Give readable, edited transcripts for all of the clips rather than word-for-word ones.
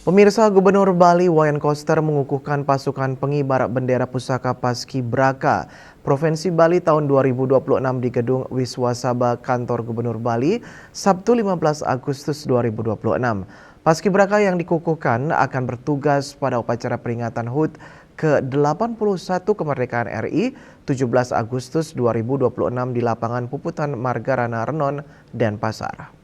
Pemirsa, Gubernur Bali Wayan Koster mengukuhkan pasukan pengibar bendera pusaka Paskibraka Provinsi Bali tahun 2026 di Gedung Wiswasaba Kantor Gubernur Bali, Sabtu 15 Agustus 2026. Paskibraka yang dikukuhkan akan bertugas pada upacara peringatan HUT ke-81 Kemerdekaan RI 17 Agustus 2026 di lapangan Puputan Margarana Renon, Denpasar.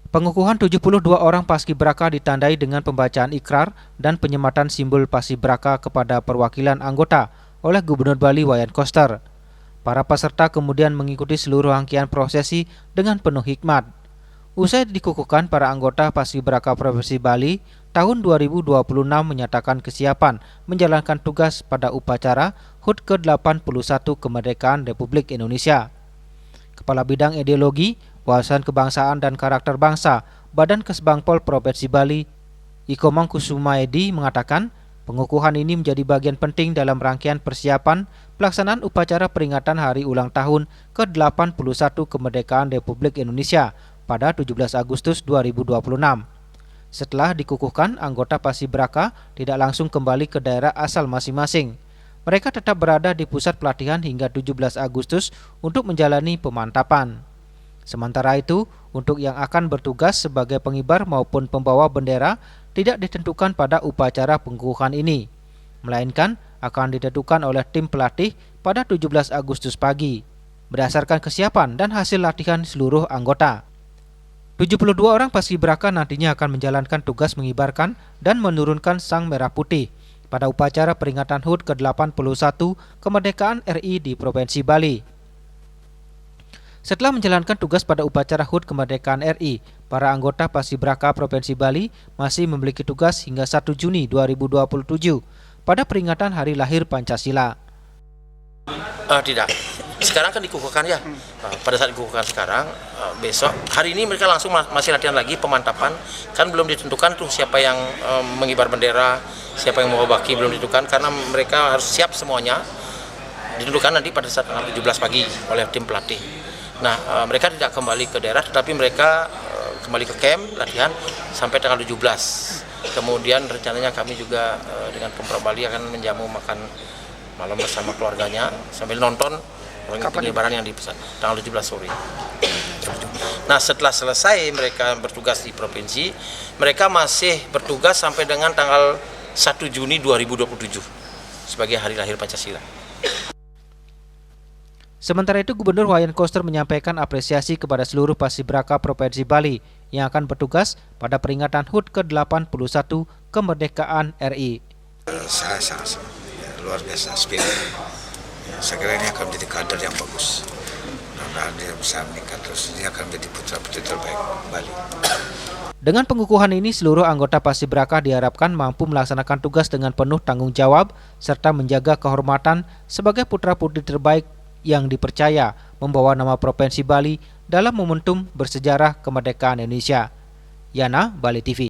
Pengukuhan 72 orang paskibraka ditandai dengan pembacaan ikrar dan penyematan simbol paskibraka kepada perwakilan anggota oleh Gubernur Bali Wayan Koster. Para peserta kemudian mengikuti seluruh rangkaian prosesi dengan penuh hikmat. Usai dikukuhkan, para anggota Paskibraka Provinsi Bali tahun 2026 menyatakan kesiapan menjalankan tugas pada upacara HUT ke-81 Kemerdekaan Republik Indonesia. Kepala Bidang Ideologi, Wawasan Kebangsaan dan Karakter Bangsa, Badan Kesbangpol Provinsi Bali, Iko Mangkusumaedi mengatakan, pengukuhan ini menjadi bagian penting dalam rangkaian persiapan pelaksanaan upacara peringatan Hari Ulang Tahun ke-81 Kemerdekaan Republik Indonesia pada 17 Agustus 2026. Setelah dikukuhkan, anggota Paskibraka tidak langsung kembali ke daerah asal masing-masing. Mereka tetap berada di pusat pelatihan hingga 17 Agustus untuk menjalani pemantapan. Sementara itu, untuk yang akan bertugas sebagai pengibar maupun pembawa bendera tidak ditentukan pada upacara pengukuhan ini, melainkan akan ditentukan oleh tim pelatih pada 17 Agustus pagi, berdasarkan kesiapan dan hasil latihan seluruh anggota. 72 orang paskibraka nantinya akan menjalankan tugas mengibarkan dan menurunkan sang merah putih pada upacara peringatan HUT ke-81 Kemerdekaan RI di Provinsi Bali. Setelah menjalankan tugas pada upacara HUT Kemerdekaan RI, para anggota Paskibraka Provinsi Bali masih memiliki tugas hingga 1 Juni 2027 pada peringatan Hari Lahir Pancasila. Tidak. Sekarang kan dikukuhkan ya. Pada saat dikukuhkan sekarang, besok, hari ini mereka langsung masih latihan lagi pemantapan. Kan belum ditentukan tuh siapa yang mengibar bendera, siapa yang mau baki, belum ditentukan karena mereka harus siap semuanya. Ditentukan nanti pada saat tanggal 17 pagi oleh tim pelatih. Nah, mereka tidak kembali ke daerah, tetapi mereka kembali ke camp latihan sampai tanggal 17. Kemudian rencananya kami juga dengan Pemprov Bali akan menjamu makan malam bersama keluarganya sambil nonton pengibaran yang dipesan tanggal 17 sore. Nah, setelah selesai mereka bertugas di provinsi, mereka masih bertugas sampai dengan tanggal 1 Juni 2027 sebagai Hari Lahir Pancasila. Sementara itu, Gubernur Wayan Koster menyampaikan apresiasi kepada seluruh Paskibraka Provinsi Bali yang akan bertugas pada peringatan HUT ke-81 Kemerdekaan RI. Saya sangat luar biasa spirit. Saya kira ini akan menjadi kader yang bagus. Mudah-mudahan dia bisa meningkat terus. Ini akan menjadi putra-putri terbaik Bali. Dengan pengukuhan ini, seluruh anggota Paskibraka diharapkan mampu melaksanakan tugas dengan penuh tanggung jawab serta menjaga kehormatan sebagai putra-putri terbaik yang dipercaya membawa nama Provinsi Bali dalam momentum bersejarah kemerdekaan Indonesia. Yana, Bali TV.